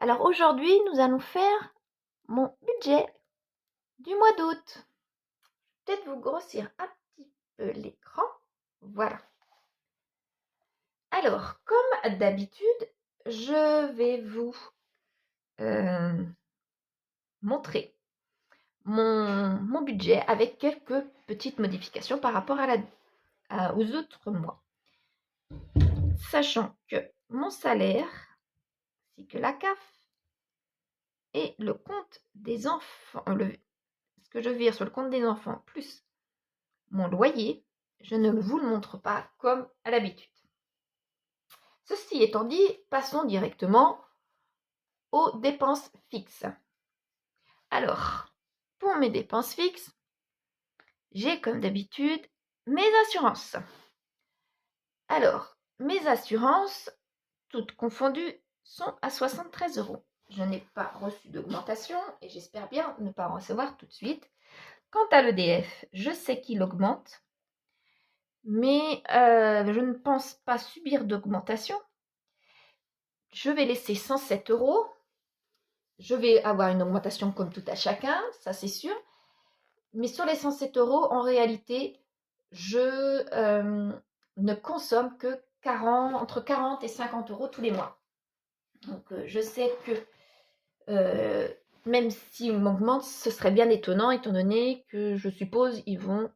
Alors aujourd'hui, nous allons faire mon budget du mois d'août. Peut-être vous grossir un petit peu l'écran. Voilà. Alors, comme d'habitude, je vais vous montrer mon budget avec quelques petites modifications par rapport aux autres mois. Sachant que mon salaire, ainsi que la CAF et le compte des enfants, ce que je vire sur le compte des enfants, plus mon loyer, je ne vous le montre pas comme à l'habitude. Ceci étant dit, passons directement aux dépenses fixes. Alors, pour mes dépenses fixes, j'ai comme d'habitude mes assurances. Alors, mes assurances, toutes confondues, sont à 73 €. Je n'ai pas reçu d'augmentation et j'espère bien ne pas en recevoir tout de suite. Quant à l'EDF, je sais qu'il augmente, mais je ne pense pas subir d'augmentation. Je vais laisser 107 €. Je vais avoir une augmentation comme tout à chacun, ça c'est sûr. Mais sur les 107 €, en réalité, je ne consomme que entre 40 et 50 € tous les mois. Donc je sais que même s'ils m'augmentent, ce serait bien étonnant étant donné que je suppose ils vont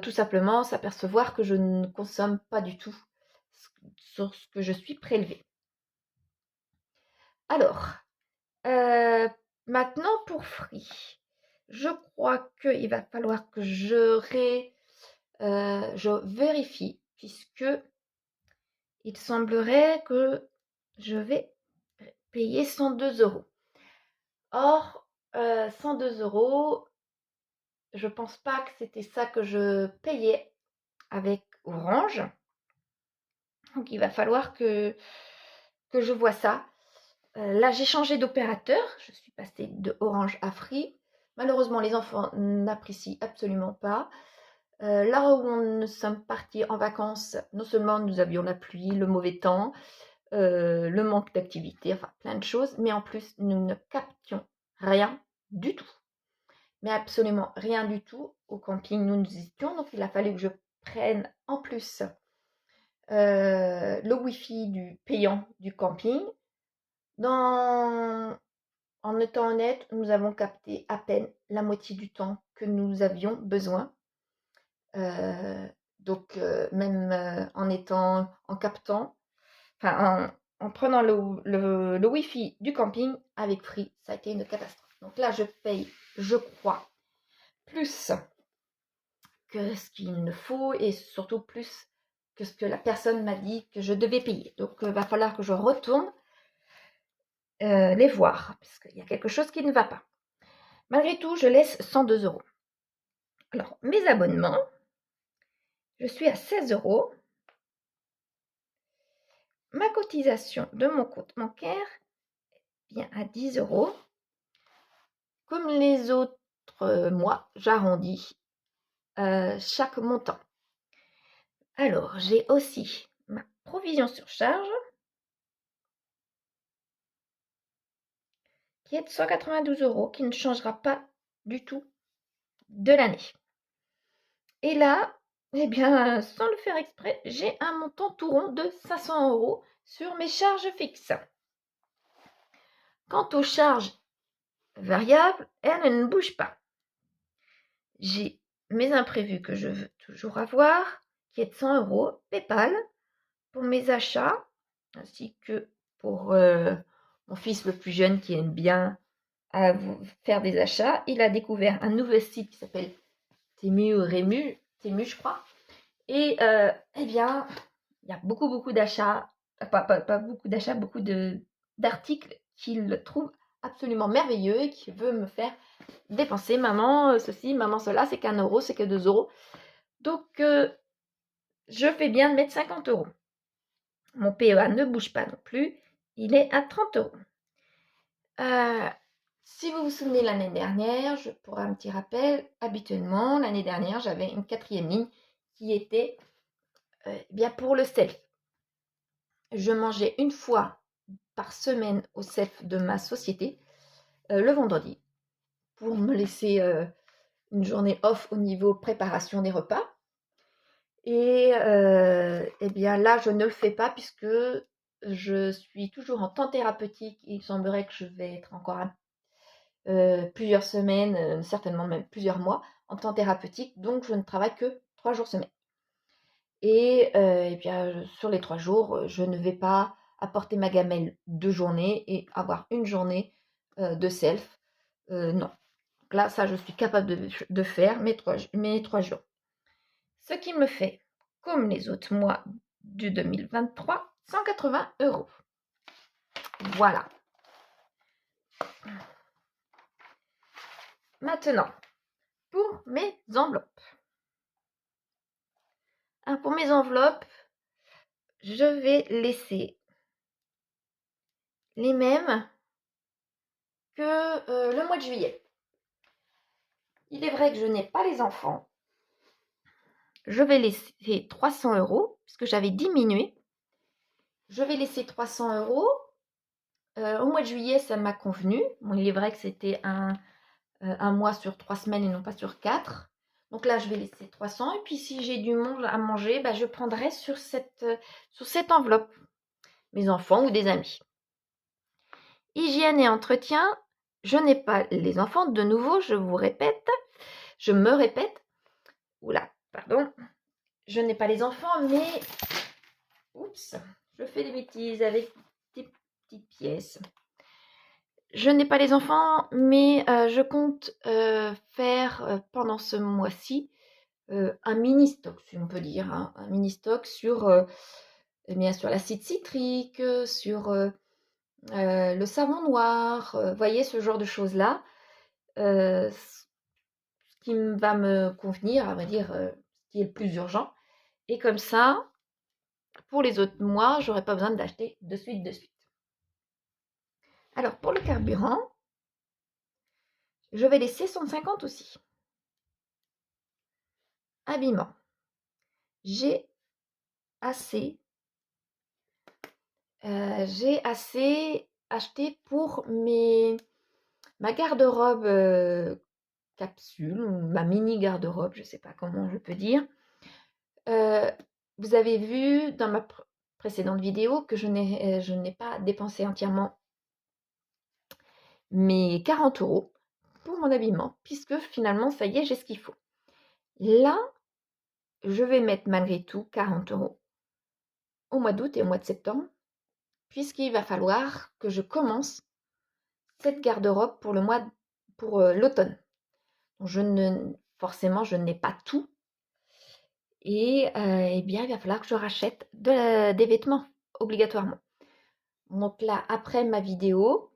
tout simplement s'apercevoir que je ne consomme pas du tout sur ce que je suis prélevée. Alors, maintenant pour Free, je crois qu'il va falloir que je vérifie, puisque il semblerait que je vais payer 102 €. Or, 102 €, je pense pas que c'était ça que je payais avec Orange. Donc il va falloir que je vois ça. Là, j'ai changé d'opérateur. Je suis passée de Orange à Free. Malheureusement, les enfants n'apprécient absolument pas. Là où nous sommes partis en vacances, non seulement nous avions la pluie, le mauvais temps, le manque d'activité, enfin plein de choses, mais en plus, nous ne captions rien du tout. Mais absolument rien du tout au camping où nous étions. Donc, il a fallu que je prenne en plus le Wi-Fi payant du camping. En étant honnête, nous avons capté à peine la moitié du temps que nous avions besoin. Donc, même en captant, enfin en prenant le Wi-Fi du camping avec Free, ça a été une catastrophe. Donc là, je paye, je crois, plus que ce qu'il me faut et surtout plus que ce que la personne m'a dit que je devais payer. Donc, il va falloir que je retourne les voir, parce qu'il y a quelque chose qui ne va pas. Malgré tout, je laisse 102 €. Alors, mes abonnements, je suis à 16 €. Ma cotisation de mon compte bancaire vient à 10 €. Comme les autres mois, j'arrondis chaque montant. Alors, j'ai aussi ma provision sur charge qui est de 192 €, qui ne changera pas du tout de l'année. Et là, eh bien, sans le faire exprès, j'ai un montant tout rond de 500 € sur mes charges fixes. Quant aux charges variables, elles ne bougent pas. J'ai mes imprévus que je veux toujours avoir, qui est de 100 € PayPal pour mes achats, ainsi que pour mon fils le plus jeune qui aime bien faire des achats. Il a découvert un nouveau site qui s'appelle Temu je crois. Et eh bien, il y a beaucoup d'achats, pas beaucoup d'achats, beaucoup d'articles qu'il trouve absolument merveilleux et qui veut me faire dépenser. Maman, ceci, maman, cela, c'est qu'1 €, c'est que 2 €. Donc, je fais bien de mettre 50 €. Mon PEA ne bouge pas non plus. Il est à 30 €. Si vous vous souvenez l'année dernière, pour un petit rappel, habituellement, l'année dernière, j'avais une 4e ligne qui était bien pour le self. Je mangeais une fois par semaine au self de ma société le vendredi pour me laisser une journée off au niveau préparation des repas. Et bien là, je ne le fais pas puisque je suis toujours en temps thérapeutique. Il semblerait que je vais être encore plusieurs semaines, certainement même plusieurs mois en temps thérapeutique. Donc, je ne travaille que 3 jours semaine. Et bien, sur les 3 jours, je ne vais pas apporter ma gamelle de journée et avoir une journée de self. Non. Donc là, ça, je suis capable de faire mes 3 jours. Ce qui me fait, comme les autres mois du 2023, 180 €. Voilà. Maintenant, pour mes enveloppes. Pour mes enveloppes, je vais laisser les mêmes que le mois de juillet. Il est vrai que je n'ai pas les enfants. Je vais laisser 300 € puisque j'avais diminué. Je vais laisser 300 €. Au mois de juillet, ça m'a convenu. Bon, il est vrai que c'était un mois sur 3 semaines et non pas sur 4. Donc là, je vais laisser 300. Et puis, si j'ai du monde à manger, bah, je prendrai sur cette enveloppe mes enfants ou des amis. Hygiène et entretien, je n'ai pas les enfants. De nouveau, je me répète. Oula, pardon. Je n'ai pas les enfants, mais... Oups, je fais des bêtises avec des petites pièces. Je n'ai pas les enfants, mais je compte faire pendant ce mois-ci un mini-stock, si on peut dire, hein, un mini-stock sur l'acide citrique, sur le savon noir, voyez, ce genre de choses-là, ce qui va me convenir, à vrai dire, ce qui est le plus urgent. Et comme ça, pour les autres mois, j'aurai pas besoin d'acheter de suite. Alors, pour le carburant, je vais laisser 150 aussi. Habillement. J'ai assez acheté pour ma garde-robe capsule, ou ma mini garde-robe, je ne sais pas comment je peux dire. Vous avez vu dans ma précédente vidéo que je n'ai pas dépensé entièrement mes 40 € pour mon habillement, puisque finalement, ça y est, j'ai ce qu'il faut. Là, je vais mettre malgré tout 40 € au mois d'août et au mois de septembre, puisqu'il va falloir que je commence cette garde-robe pour l'automne. Forcément, je n'ai pas tout. Et bien, il va falloir que je rachète des vêtements, obligatoirement. Donc là, après ma vidéo,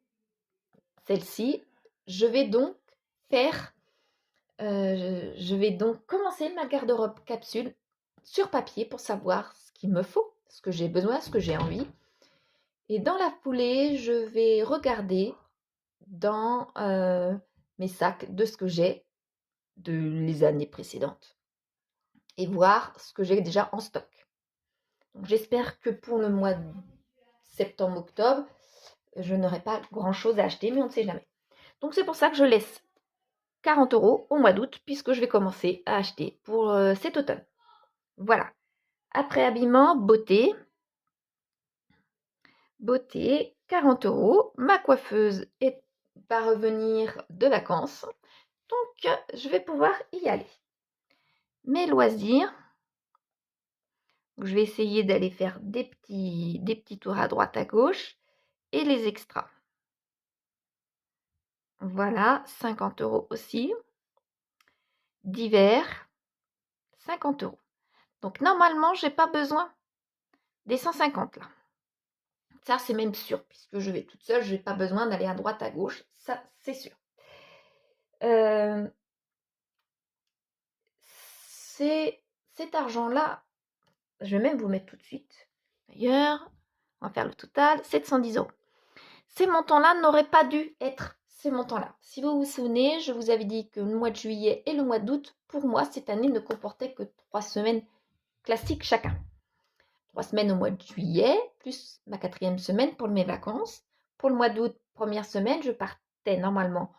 celle-ci, je vais donc commencer ma garde-robe capsule sur papier pour savoir ce qu'il me faut, ce que j'ai besoin, ce que j'ai envie. Et dans la foulée, je vais regarder dans mes sacs de ce que j'ai de les années précédentes et voir ce que j'ai déjà en stock. Donc, j'espère que pour le mois de septembre-octobre, je n'aurai pas grand-chose à acheter, mais on ne sait jamais. Donc, c'est pour ça que je laisse 40 € au mois d'août, puisque je vais commencer à acheter pour cet automne. Voilà. Après habillement, beauté, 40 €. Ma coiffeuse va revenir de vacances, donc je vais pouvoir y aller. Mes loisirs, je vais essayer d'aller faire des petits tours à droite, à gauche et les extras. Voilà, 50 € aussi. Divers, 50 €. Donc normalement, j'ai pas besoin des 150 là. Ça, c'est même sûr, puisque je vais toute seule, je n'ai pas besoin d'aller à droite, à gauche, ça, c'est sûr. Cet argent-là, je vais même vous mettre tout de suite. D'ailleurs, on va faire le total, 710 €. Ces montants-là n'auraient pas dû être ces montants-là. Si vous vous souvenez, je vous avais dit que le mois de juillet et le mois d'août, pour moi, cette année ne comportait que 3 semaines classiques chacun. 3 semaines au mois de juillet, plus ma 4e semaine pour mes vacances. Pour le mois d'août, première semaine, je partais normalement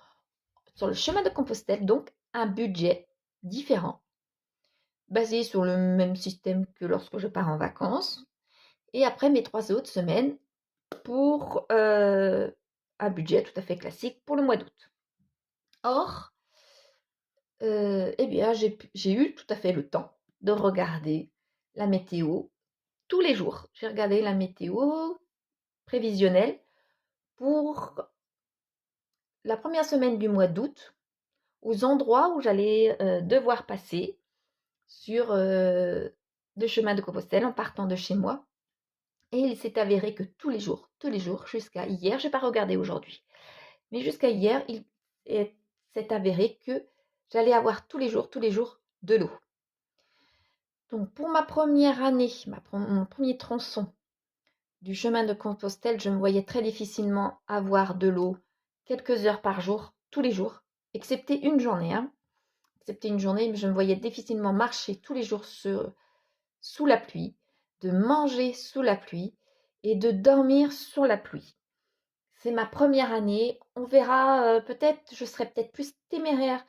sur le chemin de Compostelle, donc un budget différent, basé sur le même système que lorsque je pars en vacances. Et après mes 3 autres semaines pour un budget tout à fait classique pour le mois d'août. Or, eh bien, j'ai eu tout à fait le temps de regarder la météo tous les jours. J'ai regardé la météo prévisionnelle pour la première semaine du mois d'août, aux endroits où j'allais devoir passer sur le chemin de Compostelle en partant de chez moi. Et il s'est avéré que tous les jours, jusqu'à hier, je n'ai pas regardé aujourd'hui, mais jusqu'à hier, il s'est avéré que j'allais avoir tous les jours, de l'eau. Donc pour ma première année, mon premier tronçon du chemin de Compostelle, je me voyais très difficilement avoir de l'eau quelques heures par jour, tous les jours, excepté une journée. Excepté une journée, je me voyais difficilement marcher tous les jours sous la pluie, de manger sous la pluie et de dormir sous la pluie. C'est ma première année. On verra, je serai peut-être plus téméraire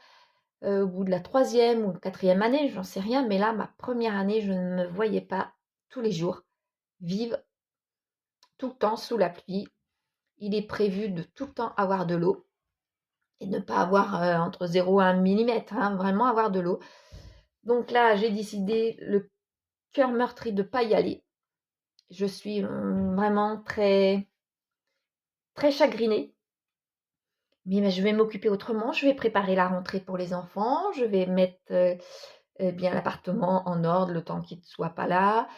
au bout de la 3e ou 4e année, j'en sais rien. Mais là, ma première année, je ne me voyais pas tous les jours vivre tout le temps sous la pluie. Il est prévu de tout le temps avoir de l'eau et ne pas avoir entre 0 et 1 millimètre, vraiment avoir de l'eau. Donc là, j'ai décidé, le cœur meurtri, de ne pas y aller. Je suis vraiment très, très chagrinée. Mais je vais m'occuper autrement. Je vais préparer la rentrée pour les enfants. Je vais mettre bien l'appartement en ordre le temps qu'ils ne soient pas là.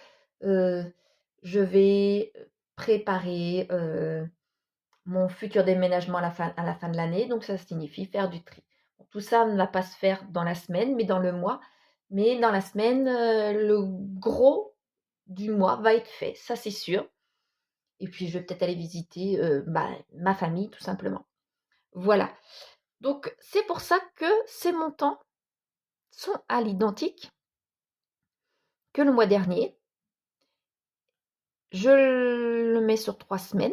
Je vais préparer mon futur déménagement à la fin de l'année. Donc ça signifie faire du tri. Tout ça ne va pas se faire dans la semaine, mais dans le mois. Mais dans la semaine, le gros du mois va être fait, ça c'est sûr. Et puis je vais peut-être aller visiter ma famille, tout simplement. Voilà. Donc c'est pour ça que ces montants sont à l'identique que le mois dernier. Je le mets sur 3 semaines.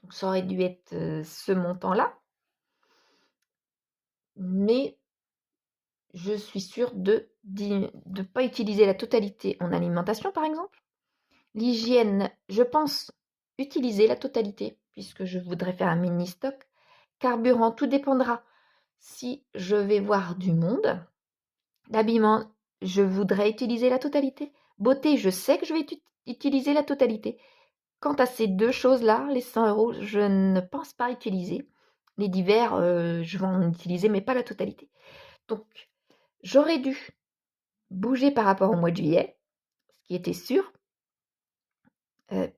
Donc ça aurait dû être ce montant-là. Mais je suis sûre de ne pas utiliser la totalité en alimentation, par exemple. L'hygiène, je pense utiliser la totalité, puisque je voudrais faire un mini-stock. Carburant, tout dépendra si je vais voir du monde. L'habillement, je voudrais utiliser la totalité. Beauté, je sais que je vais utiliser la totalité. Quant à ces deux choses-là, les 100 euros, je ne pense pas utiliser. Les divers, je vais en utiliser, mais pas la totalité. Donc, j'aurais dû bouger par rapport au mois de juillet, ce qui était sûr,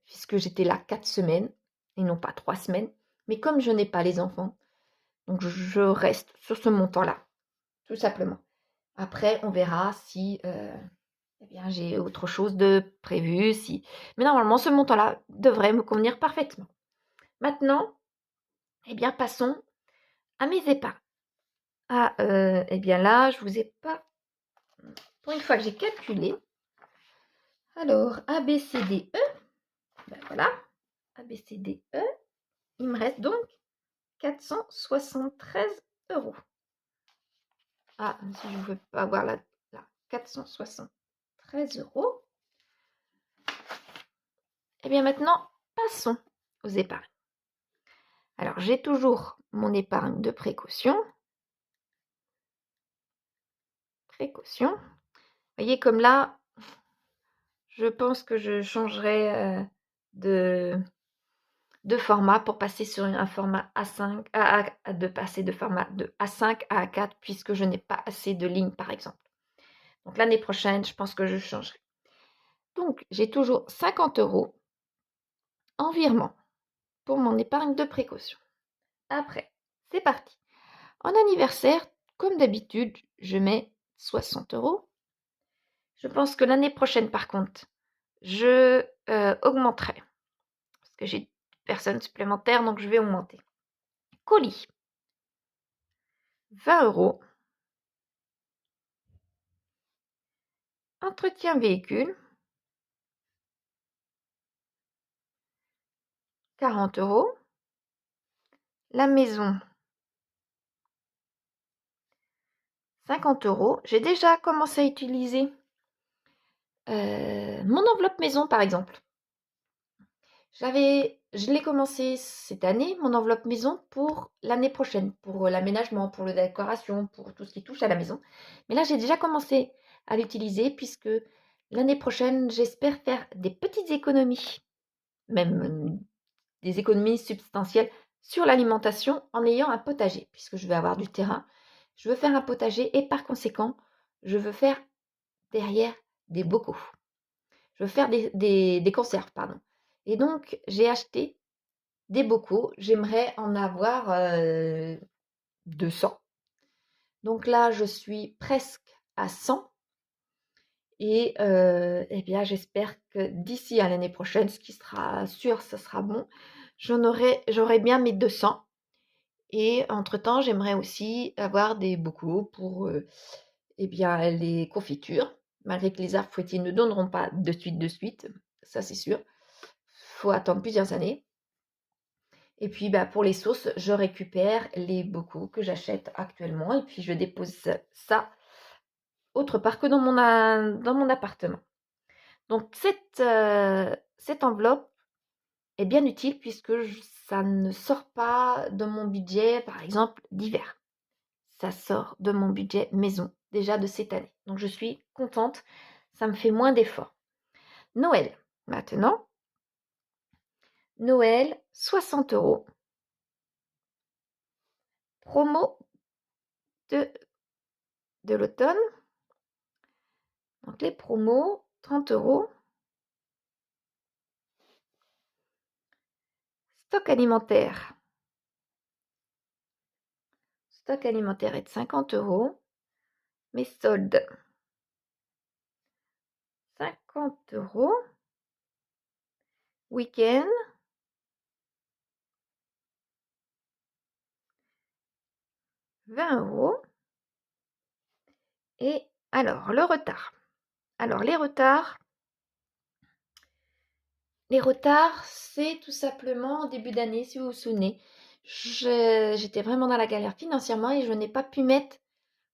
puisque j'étais là 4 semaines, et non pas 3 semaines. Mais comme je n'ai pas les enfants, donc je reste sur ce montant-là, tout simplement. Après, on verra si j'ai autre chose de prévu. Mais normalement, ce montant-là devrait me convenir parfaitement. Maintenant, passons à mes épargnes. Là, je vous ai pas... Pour une fois que j'ai calculé, alors, A, B, C, D, E, voilà, A, B, C, D, E, il me reste donc 473 euros. Ah, si je ne veux pas avoir là, 473 euros. Maintenant, passons aux épargnes. Alors, j'ai toujours mon épargne de précaution. Vous voyez, comme là, je pense que je changerai de format pour passer sur un format A5, de passer de format de A5 à A4, puisque je n'ai pas assez de lignes, par exemple. Donc, l'année prochaine, je pense que je changerai. Donc, j'ai toujours 50 euros en virement pour mon épargne de précaution. Après, c'est parti. En anniversaire, comme d'habitude, je mets 60 euros. Je pense que l'année prochaine, par contre, je augmenterai. Parce que j'ai des personnes supplémentaires, donc je vais augmenter. Colis, 20 euros. Entretien véhicule, 40 €. La maison, 50 €. J'ai déjà commencé à utiliser mon enveloppe maison, par exemple. Je l'ai commencé cette année, mon enveloppe maison, pour l'année prochaine, pour l'aménagement, pour la décoration, pour tout ce qui touche à la maison. Mais là, j'ai déjà commencé à l'utiliser puisque l'année prochaine, j'espère faire des petites économies, même des économies substantielles sur l'alimentation en ayant un potager, puisque je vais avoir du terrain. Je veux faire un potager et par conséquent, je veux faire derrière des bocaux. Je veux faire des conserves, pardon. Et donc, j'ai acheté des bocaux. J'aimerais en avoir 200. Donc là, je suis presque à 100. Et eh bien, j'espère que d'ici à l'année prochaine, ce qui sera sûr, ce sera bon, j'aurai bien mes 200. Et entre-temps, j'aimerais aussi avoir des bocaux pour eh bien, les confitures, malgré que les arbres fruitiers ne donneront pas de suite, ça c'est sûr. Il faut attendre plusieurs années. Et puis bah, pour les sauces, je récupère les bocaux que j'achète actuellement et puis je dépose ça autre part que dans mon appartement. Donc cette enveloppe est bien utile puisque ça ne sort pas de mon budget, par exemple, d'hiver. Ça sort de mon budget maison, déjà de cette année. Donc je suis contente, ça me fait moins d'efforts. Noël, maintenant. Noël, 60 €. Promo de l'automne. Donc les promos, 30 €. Stock alimentaire. Stock alimentaire est de 50 €. Mes soldes, 50 €. Week-end, 20 €. Et alors, le retard. Alors, les retards, c'est tout simplement en début d'année, si vous vous souvenez. J'étais vraiment dans la galère financièrement et je n'ai pas pu mettre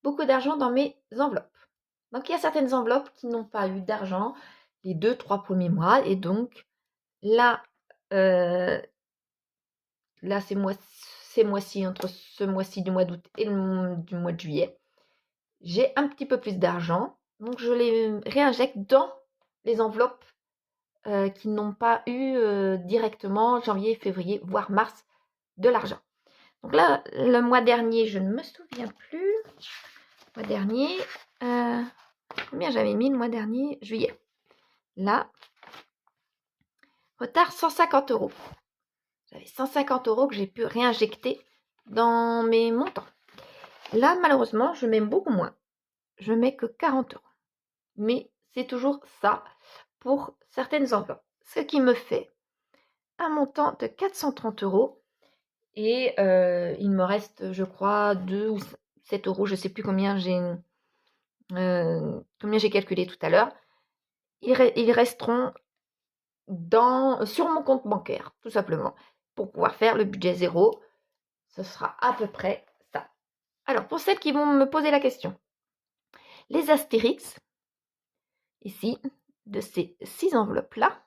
beaucoup d'argent dans mes enveloppes. Donc, il y a certaines enveloppes qui n'ont pas eu d'argent les 2-3 premiers mois. Et donc, là, ces mois-ci, entre ce mois-ci du mois d'août et du mois de juillet, j'ai un petit peu plus d'argent. Donc, je les réinjecte dans les enveloppes qui n'ont pas eu directement janvier, février, voire mars, de l'argent. Donc là, le mois dernier, je ne me souviens plus. Le mois dernier, combien j'avais mis le mois dernier? Juillet. Là, retard 150 €. J'avais 150 € que j'ai pu réinjecter dans mes montants. Là, malheureusement, je mets beaucoup moins. Je mets que 40 €. Mais c'est toujours ça pour certaines enveloppes. Ce qui me fait un montant de 430 €. Et il me reste, je crois, 2 ou 7 €. Je ne sais plus combien j'ai calculé tout à l'heure. Ils resteront sur mon compte bancaire, tout simplement, pour pouvoir faire le budget zéro. Ce sera à peu près ça. Alors, pour celles qui vont me poser la question, les astérix, ici, de ces 6 enveloppes-là,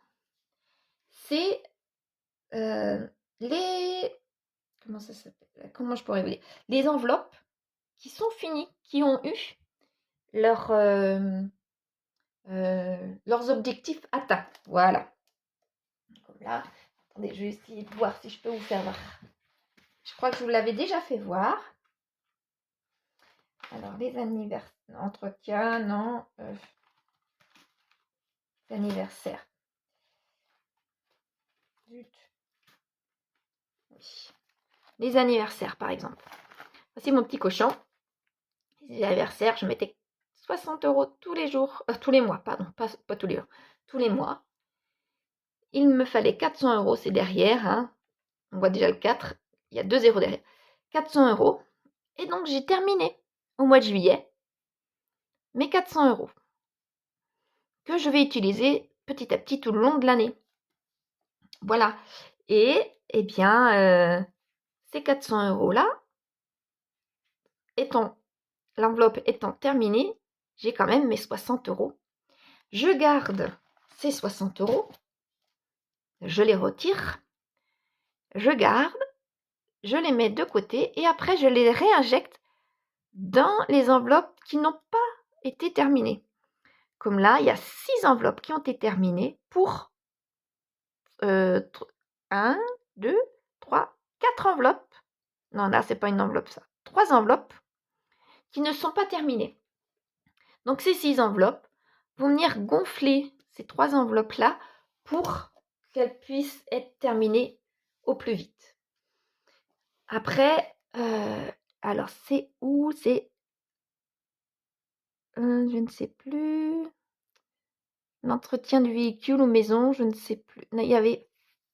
c'est les... Comment ça s'appelle? Comment je pourrais vous dire? Les enveloppes qui sont finies, qui ont eu leurs objectifs atteints. Voilà. Comme là, attendez, je vais essayer de voir si je peux vous faire voir. Je crois que je vous l'avais déjà fait voir. Alors, les anniversaires, entretien, non. L'anniversaire. Zut. Oui. Les anniversaires, par exemple. Voici mon petit cochon. Les anniversaires, je mettais 60 € tous les jours, tous les mois, pardon, pas tous les jours, tous les mois. Il me fallait 400 €, c'est derrière, hein. On voit déjà le 4, il y a 2 zéros derrière. 400 €. Et donc, j'ai terminé au mois de juillet mes 400 € que je vais utiliser petit à petit tout le long de l'année. Voilà. Et, eh bien, ces 400 € là, l'enveloppe étant terminée, j'ai quand même mes 60 €. Je garde ces 60 €, je les retire, je garde, je les mets de côté et après je les réinjecte dans les enveloppes qui n'ont pas été terminées. Comme là, il y a 6 enveloppes qui ont été terminées pour 1, 2, 3, 4 enveloppes. Non, là, c'est pas une enveloppe, ça. 3 enveloppes qui ne sont pas terminées. Donc, ces 6 enveloppes vont venir gonfler ces 3 enveloppes-là pour qu'elles puissent être terminées au plus vite. Après, alors, c'est où? C'est, je ne sais plus. L'entretien du véhicule ou maison, je ne sais plus. Il y avait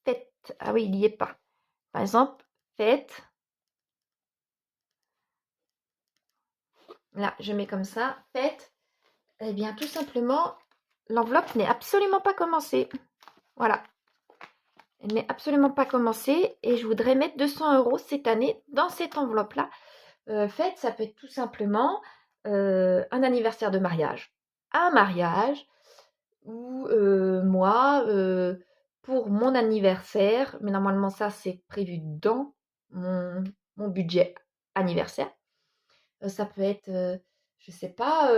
fête. Ah oui, il n'y est pas. Par exemple, fête. Là, je mets comme ça, fête. Eh bien, tout simplement, l'enveloppe n'est absolument pas commencée. Voilà. Elle n'est absolument pas commencée et je voudrais mettre 200 € cette année dans cette enveloppe-là. Fête, ça peut être tout simplement un anniversaire de mariage. Un mariage ou moi, pour mon anniversaire, mais normalement ça c'est prévu dans mon budget anniversaire. Ça peut être, je sais pas,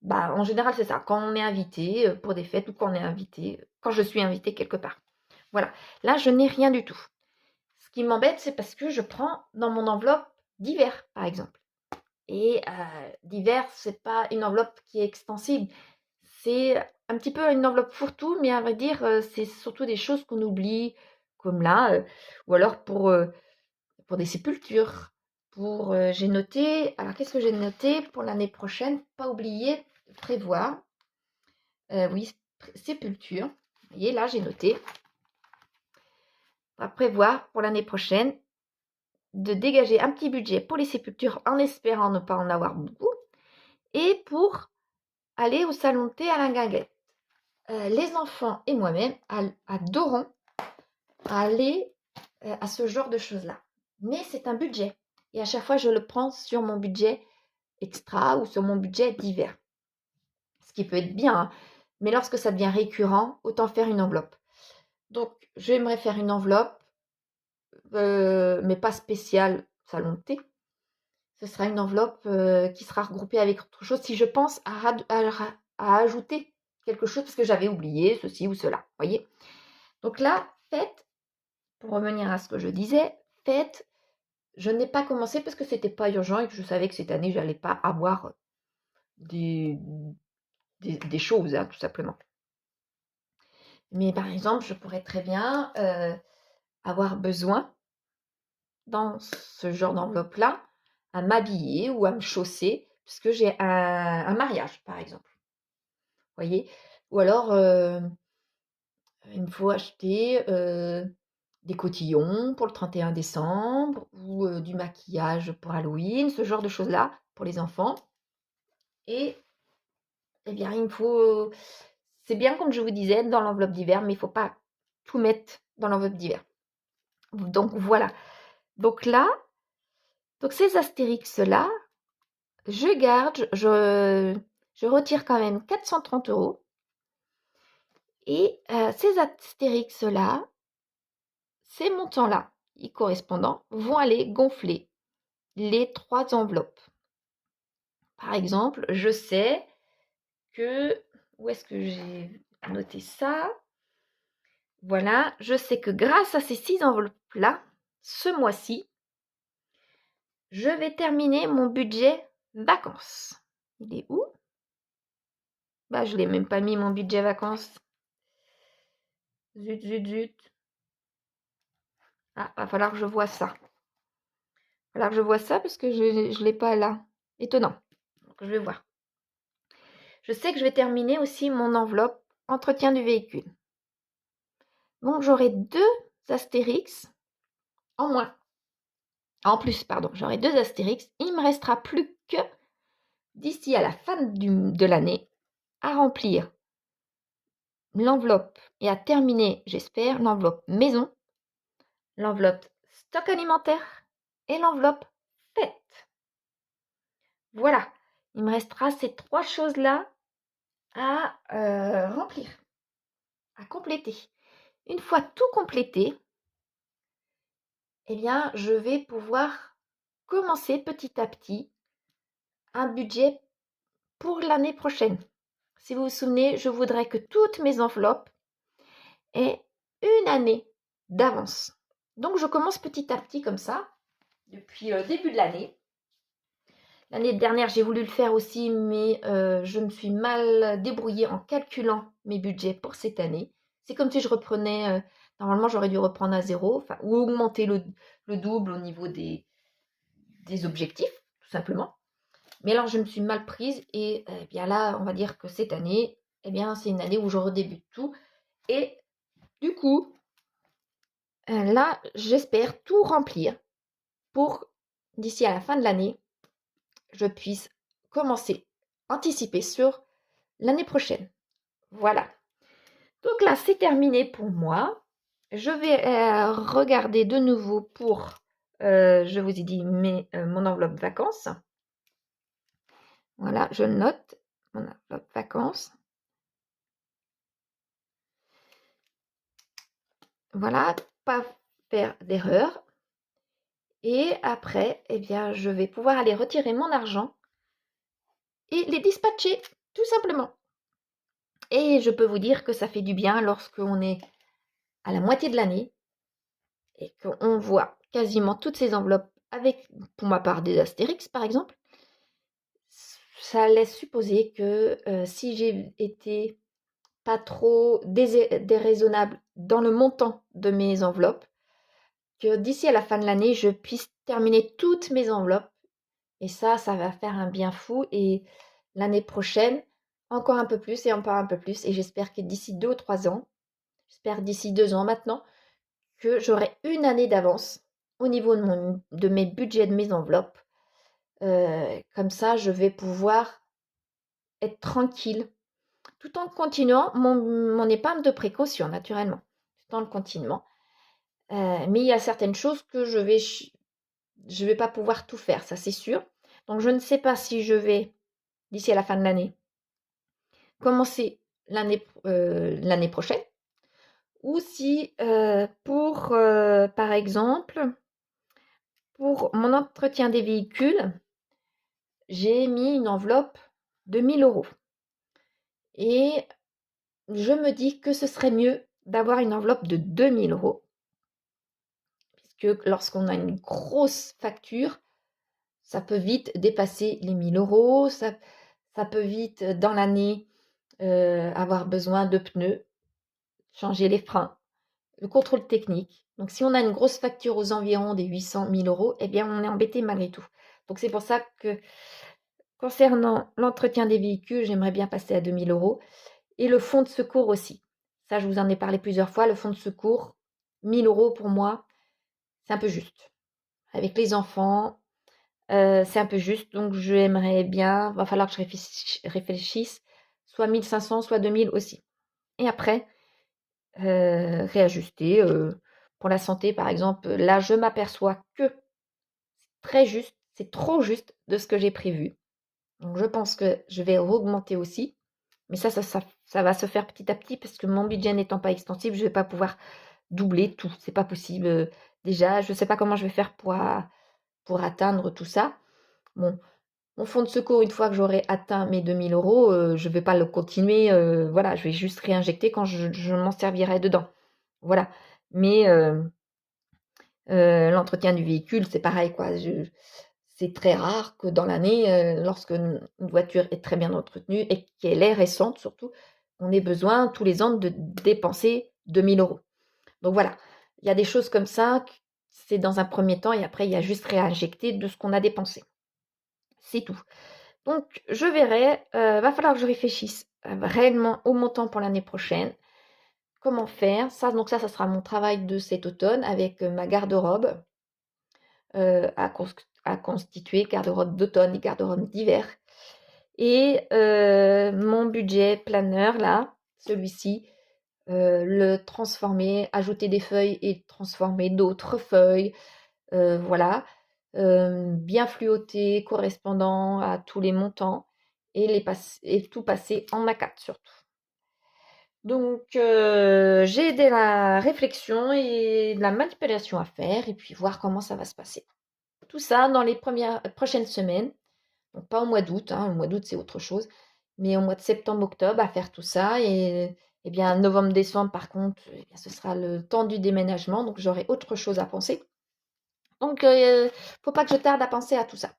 en général c'est ça, quand on est invité pour des fêtes ou quand on est invité, quand je suis invitée quelque part. Voilà, là je n'ai rien du tout. Ce qui m'embête, c'est parce que je prends dans mon enveloppe d'hiver, par exemple. Et d'hiver, c'est pas une enveloppe qui est extensible. C'est un petit peu une enveloppe fourre-tout, mais à vrai dire, c'est surtout des choses qu'on oublie, comme là, ou alors pour des sépultures. J'ai noté, alors qu'est-ce que j'ai noté pour l'année prochaine? Pas oublier de prévoir. Oui, sépulture. Vous voyez, là, j'ai noté. On va prévoir pour l'année prochaine de dégager un petit budget pour les sépultures en espérant ne pas en avoir beaucoup et pour aller au salon de thé à la guinguette. Les enfants et moi-même adorons aller à ce genre de choses-là. Mais c'est un budget. Et à chaque fois, je le prends sur mon budget extra ou sur mon budget d'hiver. Ce qui peut être bien, hein. Mais lorsque ça devient récurrent, autant faire une enveloppe. Donc, j'aimerais faire une enveloppe, mais pas spéciale salon de thé. Ce sera une enveloppe qui sera regroupée avec autre chose si je pense à ajouter quelque chose parce que j'avais oublié ceci ou cela. Voyez. Donc là, fête, pour revenir à ce que je disais, fête, je n'ai pas commencé parce que c'était pas urgent et que je savais que cette année, je n'allais pas avoir des choses, hein, tout simplement. Mais par exemple, je pourrais très bien avoir besoin, dans ce genre d'enveloppe-là, à m'habiller ou à me chausser, puisque j'ai un mariage, par exemple. Vous voyez? Ou alors, il me faut acheter des cotillons pour le 31 décembre ou du maquillage pour Halloween, ce genre de choses-là pour les enfants. Et eh bien, il me faut. C'est bien comme je vous disais, dans l'enveloppe d'hiver, mais il ne faut pas tout mettre dans l'enveloppe d'hiver. Donc voilà. Donc là, ces Astérix-là, je garde, je retire quand même 430 €. Et ces Astérix-là, ces montants-là, y correspondant, vont aller gonfler les 3 enveloppes. Par exemple, je sais que... Où est-ce que j'ai noté ça? Voilà, je sais que grâce à ces 6 enveloppes-là, ce mois-ci, je vais terminer mon budget vacances. Il est où? Bah, je ne l'ai même pas mis, mon budget vacances. Zut, zut, zut. Ah, va falloir que je vois ça. Va falloir que je vois ça parce que je ne l'ai pas là. Étonnant. Donc, je vais voir. Je sais que je vais terminer aussi mon enveloppe entretien du véhicule. Donc, j'aurai 2 Astérix en moins. En plus, pardon, j'aurai 2 Astérix. Il ne me restera plus que, d'ici à la fin de l'année, à remplir l'enveloppe et à terminer, j'espère, l'enveloppe maison, l'enveloppe stock alimentaire et l'enveloppe fête. Voilà, il me restera ces 3 choses-là à remplir, à compléter. Une fois tout complété, eh bien, je vais pouvoir commencer petit à petit un budget pour l'année prochaine. Si vous vous souvenez, je voudrais que toutes mes enveloppes aient une année d'avance. Donc, je commence petit à petit comme ça, depuis le début de l'année. L'année dernière, j'ai voulu le faire aussi, mais je me suis mal débrouillée en calculant mes budgets pour cette année. C'est comme si je reprenais, normalement j'aurais dû reprendre à zéro, ou augmenter le double au niveau des objectifs, tout simplement. Mais alors je me suis mal prise et bien là, on va dire que cette année, eh bien c'est une année où je redébute tout. Et du coup, là, j'espère tout remplir pour d'ici à la fin de l'année, je puisse commencer, anticiper sur l'année prochaine. Voilà. Donc là, c'est terminé pour moi. Je vais regarder de nouveau pour, je vous ai dit, mon enveloppe vacances. Voilà, je note mon enveloppe vacances. Voilà, pas faire d'erreur. Et après, eh bien, je vais pouvoir aller retirer mon argent et les dispatcher, tout simplement. Et je peux vous dire que ça fait du bien lorsqu'on est à la moitié de l'année et qu'on voit quasiment toutes ces enveloppes avec, pour ma part, des astérix, par exemple. Ça laisse supposer que si j'ai été pas trop déraisonnable dans le montant de mes enveloppes, que d'ici à la fin de l'année, je puisse terminer toutes mes enveloppes. Et ça va faire un bien fou. Et l'année prochaine, encore un peu plus et encore un peu plus. Et j'espère que d'ici 2 ou 3 ans, j'espère d'ici 2 ans maintenant, que j'aurai une année d'avance au niveau de mes budgets, de mes enveloppes. Comme ça, je vais pouvoir être tranquille tout en continuant mon épargne de précaution, naturellement, tout en le continuant. Mais il y a certaines choses que je vais pas pouvoir tout faire, ça c'est sûr. Donc je ne sais pas si je vais, d'ici à la fin de l'année, commencer l'année prochaine, ou si par exemple, pour mon entretien des véhicules, j'ai mis une enveloppe de 1 000 €. Et je me dis que ce serait mieux d'avoir une enveloppe de 2 000 €, puisque lorsqu'on a une grosse facture, ça peut vite dépasser les 1 000 €. Ça peut vite, dans l'année, avoir besoin de pneus, changer les freins, le contrôle technique. Donc si on a une grosse facture aux environs des 800 000 €, eh bien on est embêté malgré tout. Donc c'est pour ça que concernant l'entretien des véhicules, j'aimerais bien passer à 2 000 € et le fonds de secours aussi. Ça, je vous en ai parlé plusieurs fois. Le fonds de secours, 1 000 € pour moi, c'est un peu juste. Avec les enfants, c'est un peu juste. Donc j'aimerais bien, va falloir que je réfléchisse, soit 1 500, soit 2 000 aussi. Et après, réajuster, pour la santé par exemple. Là, je m'aperçois que c'est très juste, c'est trop juste de ce que j'ai prévu. Donc je pense que je vais augmenter aussi. Mais ça va se faire petit à petit parce que mon budget n'étant pas extensible, je ne vais pas pouvoir doubler tout. C'est pas possible. Déjà, je ne sais pas comment je vais faire pour atteindre tout ça. Bon, mon fonds de secours, une fois que j'aurai atteint mes 2 000 €, je ne vais pas le continuer. Voilà, je vais juste réinjecter quand je m'en servirai dedans. Voilà. Mais l'entretien du véhicule, c'est pareil, quoi. C'est très rare que dans l'année, lorsque une voiture est très bien entretenue et qu'elle est récente surtout, on ait besoin tous les ans de dépenser 2 000 €. Donc voilà, il y a des choses comme ça, c'est dans un premier temps et après il y a juste réinjecter de ce qu'on a dépensé. C'est tout. Donc je verrai, va falloir que je réfléchisse, réellement au montant pour l'année prochaine. Comment faire? Ça, donc ça sera mon travail de cet automne avec, ma garde-robe, à constituer, garde-robe d'automne et garde-robe d'hiver. Et mon budget planeur là, celui-ci, le transformer, ajouter des feuilles et transformer d'autres feuilles, voilà. Bien fluoter, correspondant à tous les montants et tout passer en A4 surtout. Donc, j'ai de la réflexion et de la manipulation à faire et puis voir comment ça va se passer. Tout ça dans les prochaines semaines, donc pas au mois d'août, hein, le mois d'août c'est autre chose, mais au mois de septembre-octobre à faire tout ça et bien novembre-décembre par contre, eh bien, ce sera le temps du déménagement, donc j'aurai autre chose à penser. Donc, faut pas que je tarde à penser à tout ça.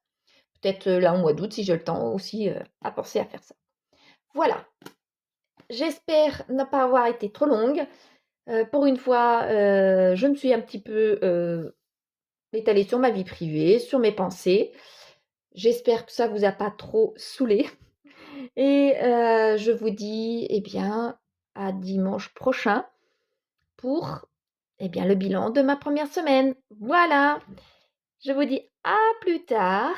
Peut-être là au mois d'août si j'ai le temps aussi à penser à faire ça. Voilà. J'espère ne pas avoir été trop longue. Pour une fois, je me suis un petit peu étalée sur ma vie privée, sur mes pensées. J'espère que ça vous a pas trop saoulé. Et je vous dis, eh bien, à dimanche prochain pour, eh bien, le bilan de ma première semaine. Voilà. Je vous dis à plus tard.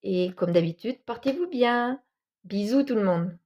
Et comme d'habitude, portez-vous bien. Bisous tout le monde.